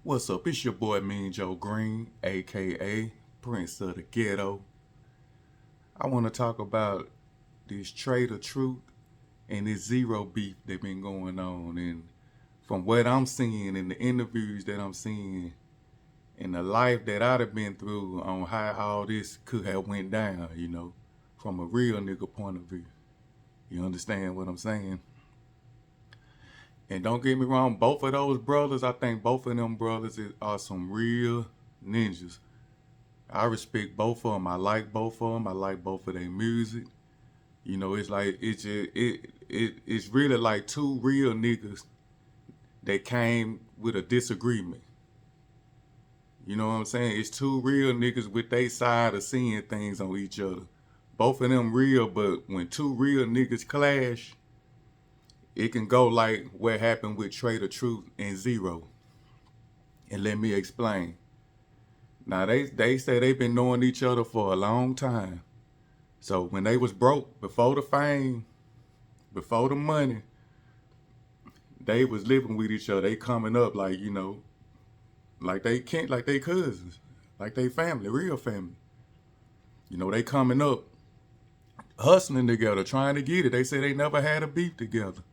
What's up? It's your boy Mean Joe Green, aka Prince of the Ghetto. I want to talk about this Trae the Truth and this zero beef that been going on. And from what I'm seeing in the interviews that I'm seeing and the life that I'd have been through on how all this could have went down, from a real nigga point of view. You understand what I'm saying? And don't get me wrong, both of those brothers, I think both of them brothers are some real ninjas. I respect both of them. I like both of them. I like both of their music. It's like it's really like two real niggas that came with a disagreement. You know what I'm saying? It's two real niggas with their side of seeing things on each other. Both of them real, but when two real niggas clash, it can go like what happened with Trae the Truth and Zero. And let me explain. Now, they say they've been knowing each other for a long time. So when they was broke, before the fame, before the money, they was living with each other. They coming up like, like they can't, like they cousins, like they family, real family. They coming up, hustling together, trying to get it. They say they never had a beef together.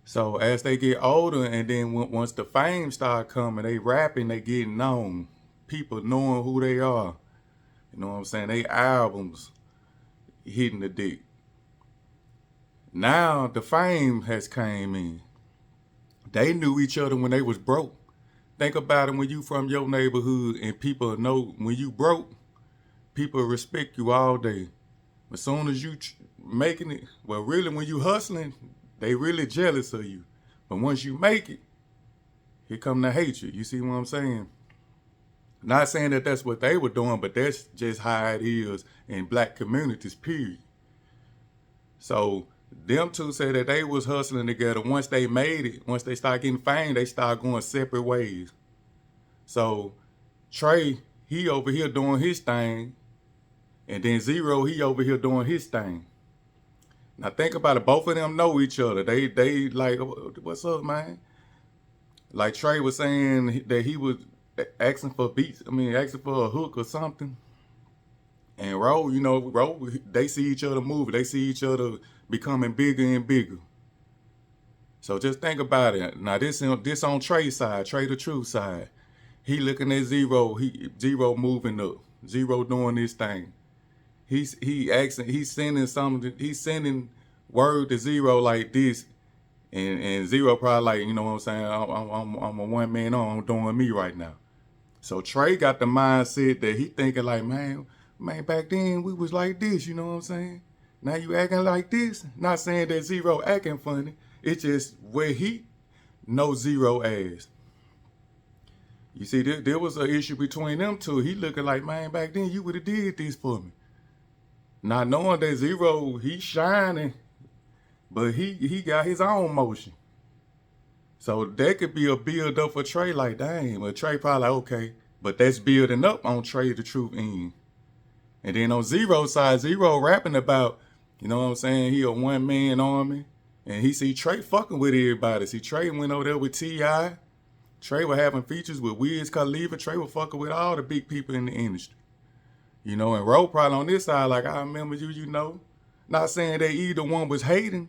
So as they get older, and then once the fame start coming, they rapping, they getting known. People knowing who they are. You know what I'm saying? They albums hitting the dick. Now the fame has came in. They knew each other when they was broke. Think about it, when you from your neighborhood and people know when you broke, people respect you all day. As soon as you making it, well, really when you hustling, they really jealous of you. But once you make it, here come the hatred. You see what I'm saying? Not saying that that's what they were doing, but that's just how it is in black communities, period. So them two said that they was hustling together. Once they made it, once they start getting fame, they start going separate ways. So Trae, he over here doing his thing, and then Zero, he over here doing his thing. Now think about it, both of them know each other. They like, what's up, man? Like Trae was saying that he was asking for beats, asking for a hook or something. And Ro, they see each other moving. They see each other becoming bigger and bigger. So just think about it. Now this on Trae's side, Trae the Truth side. He looking at Zero, Zero moving up. Zero doing his thing. He's sending word to Zero like this, and Zero probably like, you know what I'm saying, I'm a one man on, I'm doing me right now. So Trae got the mindset that he thinking like, man, back then we was like this, you know what I'm saying? Now you acting like this. Not saying that Zero acting funny. It's just where he knows Zero as. You see, there was an issue between them two. He looking like, man, back then you would have did this for me. Not knowing that Zero, he's shining, but he got his own motion. So that could be a build up for Trae, like, dang, but Trae probably like, okay, but that's building up on Trae the Truth end. And then on Zero's side, Zero rapping about, you know what I'm saying, he a one man army, and he see Trae fucking with everybody. See, Trae went over there with T.I. Trae was having features with Wiz Khalifa. Trae was fucking with all the big people in the industry. And Ro probably on this side, like, I remember you, Not saying that either one was hating.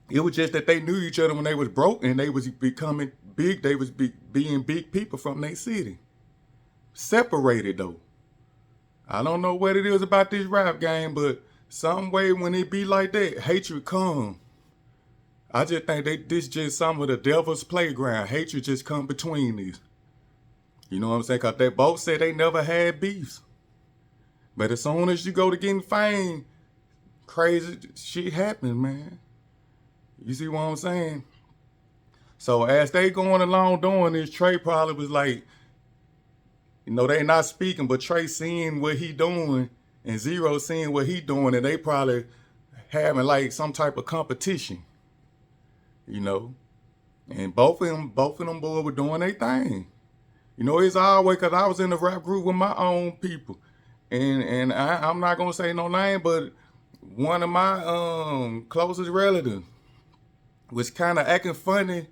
It was just that they knew each other when they was broke and they was becoming big. They was being big people from their city. Separated, though. I don't know what it is about this rap game, but some way when it be like that, hatred come. I just think this just some of the devil's playground. Hatred just come between these. You know what I'm saying? Because they both said they never had beefs. But as soon as you go to getting fame, crazy shit happens, man. You see what I'm saying? So as they going along doing this, Trae probably was like, they not speaking, but Trae seeing what he doing and Zero seeing what he doing, and they probably having like some type of competition, And both of them boys were doing their thing. It's always because I was in the rap group with my own people. And I'm not going to say no name, but one of my closest relatives was kind of acting funny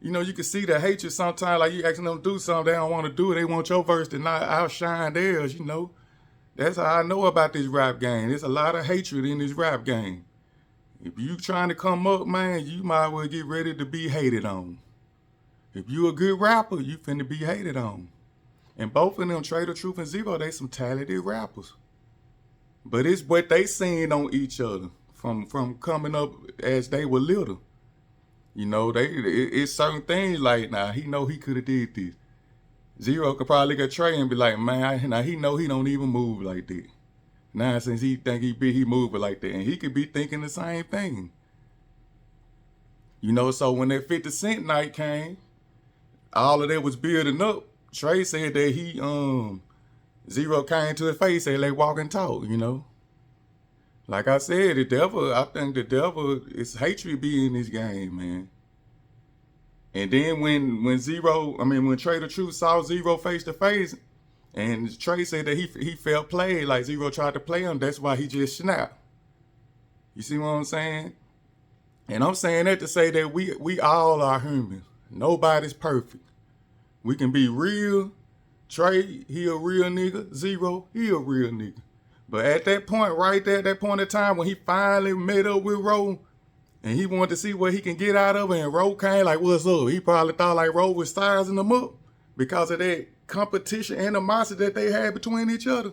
you know, you can see the hatred sometimes. Like you asking them to do something, they don't want to do it. They want your verse to not outshine theirs. You know, that's how I know about this rap game. There's a lot of hatred in this rap game. If you trying to come up, man, you might as well get ready to be hated on. If you a good rapper, you finna be hated on. And both of them, Trae the Truth and Zero, they some talented rappers. But it's what they seen on each other from coming up as they were little. You know, it's certain things like, nah, he know he could have did this. Zero could probably look at Trae and be like, man, now he know he don't even move like that. Now since he think he moving like that, and he could be thinking the same thing. You know, so when that 50 Cent night came, all of that was building up. Trae said that he Zero came to his face, said, "Like walk and talk," you know. Like I said, I think the devil is hatred be in this game, man. And then when Trae the Truth saw Zero face to face, and Trae said that he felt played, like Zero tried to play him, that's why he just snapped. You see what I'm saying? And I'm saying that to say that we all are human. Nobody's perfect. We can be real. Trae, he a real nigga. Zero, he a real nigga. But at that point, right there, at that point in time, when he finally met up with Ro, and he wanted to see what he can get out of it, and Ro came like, what's up? He probably thought like Ro was sizing them up because of that competition animosity that they had between each other.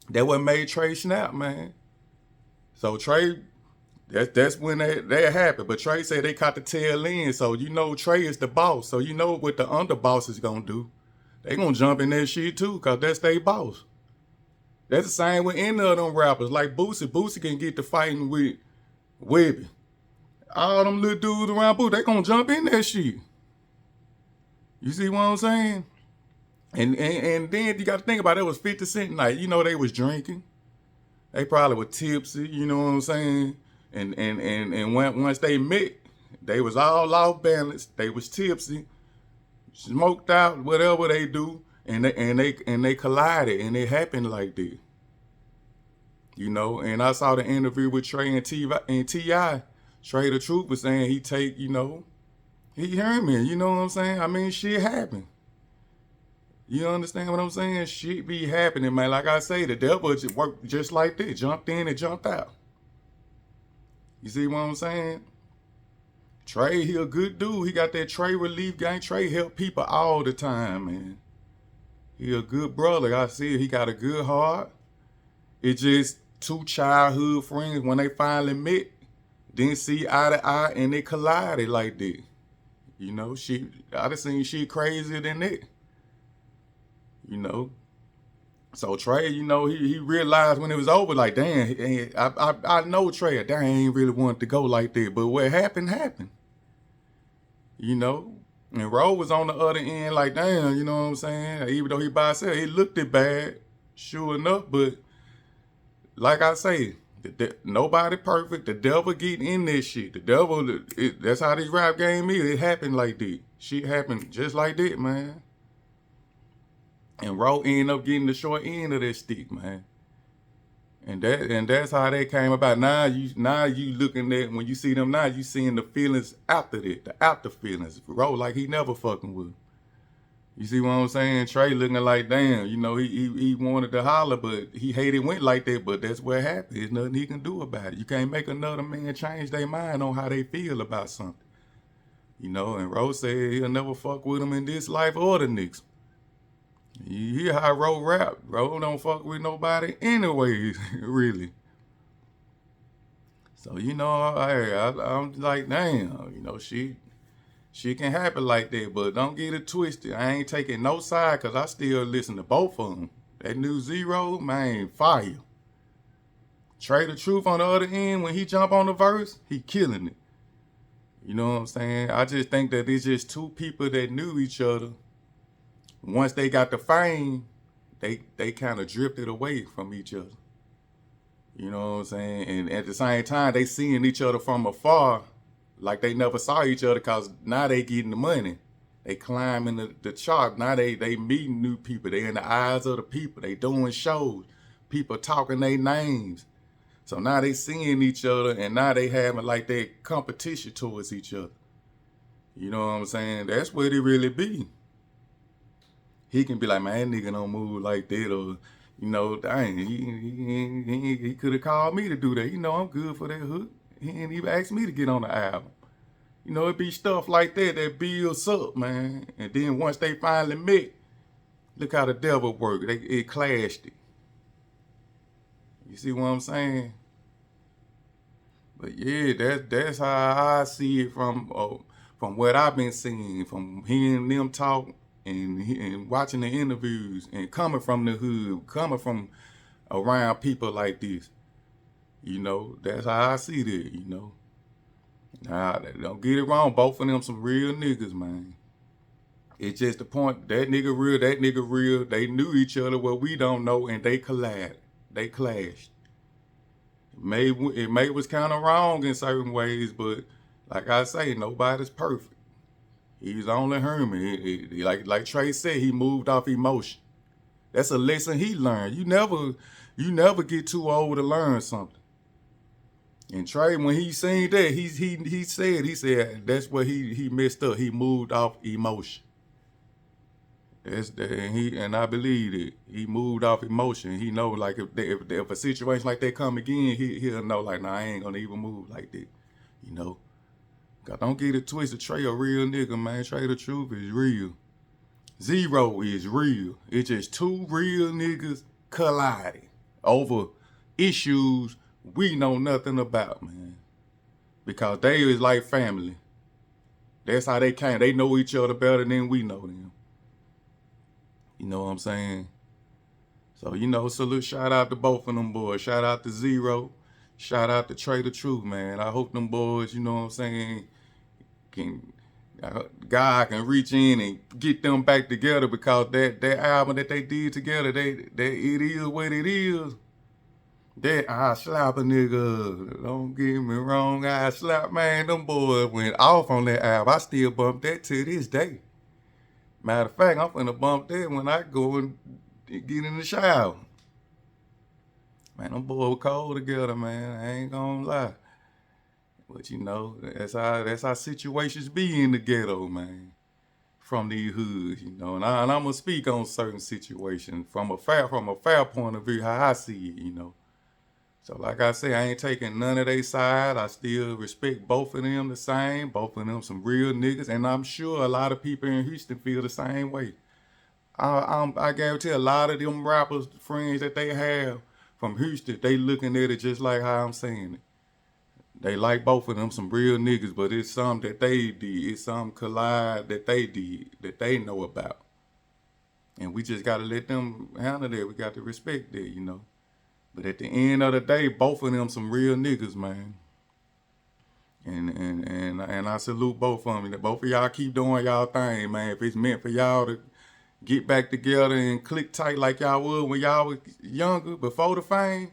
That what made Trae snap, man. So Trae, that's when that happened. But Trae said they caught the tail end. So you know Trae is the boss. So you know what the underboss is gonna do. They gonna jump in that shit too, cause that's their boss. That's the same with any of them rappers. Like Boosie. Boosie can get to fighting with Webby. All them little dudes around Boosie, they gonna jump in that shit. You see what I'm saying? And then you gotta think about it was 50 Cent night. You know they was drinking. They probably were tipsy, you know what I'm saying? And once they met, they was all off balance. They was tipsy, smoked out, whatever they do, and they collided, and it happened like that. You know, and I saw the interview with Trae and T.I. Trae the Truth was saying he take, you know, he heard me, you know what I'm saying? I mean, shit happened. You understand what I'm saying? Shit be happening, man. Like I say, the devil just worked just like that. Jumped in and jumped out. You see what I'm saying? Trae, he a good dude. He got that Trae relief gang. Trae help people all the time, man. He a good brother. I see it. He got a good heart. It's just two childhood friends, when they finally met, didn't see eye to eye, and they collided like that. You know, I done seen shit crazier than that. You know, so Trae, you know, he realized when it was over, like, damn, I know Trae, damn, ain't really wanted to go like that, but what happened. You know, and Ro was on the other end, like, damn, you know what I'm saying? Even though he by himself, it looked it bad, sure enough, but like I say, nobody perfect. The devil get in this shit. The devil, that's how this rap game is. It happened like that. Shit happened just like that, man. And Ro ended up getting the short end of that stick, man. And that's how that came about. Now you looking at, when you see them now, you seeing the feelings after that, the after feelings. Ro like he never fucking with. You see what I'm saying? Trae looking like, damn, you know, he wanted to holler, but he hated it went like that, but that's what happened. There's nothing he can do about it. You can't make another man change their mind on how they feel about something. You know, and Ro said he'll never fuck with him in this life or the next. You hear how Ro rap. Ro don't fuck with nobody anyways, really. So, you know, I'm like, damn, you know, she can happen like that, but don't get it twisted. I ain't taking no side, because I still listen to both of them. That new Zero, man, fire. Trae the Truth on the other end, when he jump on the verse, he killing it. You know what I'm saying? I just think that it's just two people that knew each other. Once they got the fame, they kind of drifted away from each other. You know what I'm saying? And at the same time, they seeing each other from afar, like they never saw each other, because now they getting the money. They climbing the chart. Now they meeting new people. They in the eyes of the people. They doing shows. People talking their names. So now they seeing each other, and now they having like that competition towards each other. You know what I'm saying? That's what it really be. He can be like, man, that nigga don't move like that, or, you know, dang, he could have called me to do that. You know, I'm good for that hook. He ain't even asked me to get on the album. You know, it be stuff like that that builds up, man. And then once they finally met, look how the devil worked. It clashed it. You see what I'm saying? But yeah, that's how I see it from what I've been seeing, from hearing them talk and watching the interviews and coming from the hood, coming from around people like this. You know, that's how I see that. You know, nah, don't get it wrong. Both of them some real niggas, man. It's just the point that nigga real, that nigga real. They knew each other, what we don't know, and they collided. They clashed. It may was kind of wrong in certain ways, but like I say, nobody's perfect. He's only human. Like Trae said, he moved off emotion. That's a lesson he learned. You never get too old to learn something. And Trae, when he seen that, he said that's what he messed up. He moved off emotion. And I believe it. He moved off emotion. He know like if a situation like that come again, he'll know like, nah, I ain't gonna even move like that. You know, God, don't get it twisted. Trae a real nigga, man. Trae the truth is real. Zero is real. It's just two real niggas colliding over issues we know nothing about, man. Because they is like family. That's how they came. They know each other better than we know them. You know what I'm saying? So, you know, salute, shout out to both of them boys. Shout out to Zero. Shout out to Trae the Truth, man. I hope them boys, you know what I'm saying, God can reach in and get them back together, because that album that they did together, it is what it is. That I slap a nigga. Don't get me wrong, I slap, man. Them boys went off on that album. I still bump that to this day. Matter of fact, I'm finna bump that when I go and get in the shower. Man, them boys were cold together, man. I ain't gonna lie. But you know, that's how situations be in the ghetto, man. From these hoods, you know. And I'm gonna speak on certain situations from a fair point of view, how I see it, you know. So like I say, I ain't taking none of their side. I still respect both of them the same. Both of them some real niggas, and I'm sure a lot of people in Houston feel the same way. I guarantee a lot of them rappers, friends that they have from Houston, they looking at it just like how I'm saying it. They like both of them some real niggas, but it's something that they did. It's some collide that they did that they know about. And we just gotta let them handle that. We got to respect that, you know. But at the end of the day, both of them some real niggas, man. And I salute both of them. Both of y'all keep doing y'all thing, man. If it's meant for y'all to get back together and click tight like y'all would when y'all was younger, before the fame,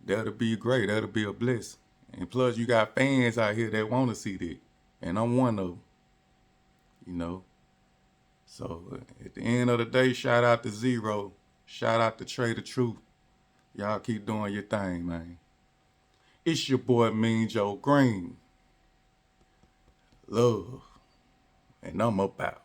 that'll be great. That'll be a blessing. And plus, you got fans out here that want to see that. And I'm one of them, you know. So at the end of the day, shout out to Zero. Shout out to Trae the Truth. Y'all keep doing your thing, man. It's your boy, Mean Joe Green. Love. And I'm about.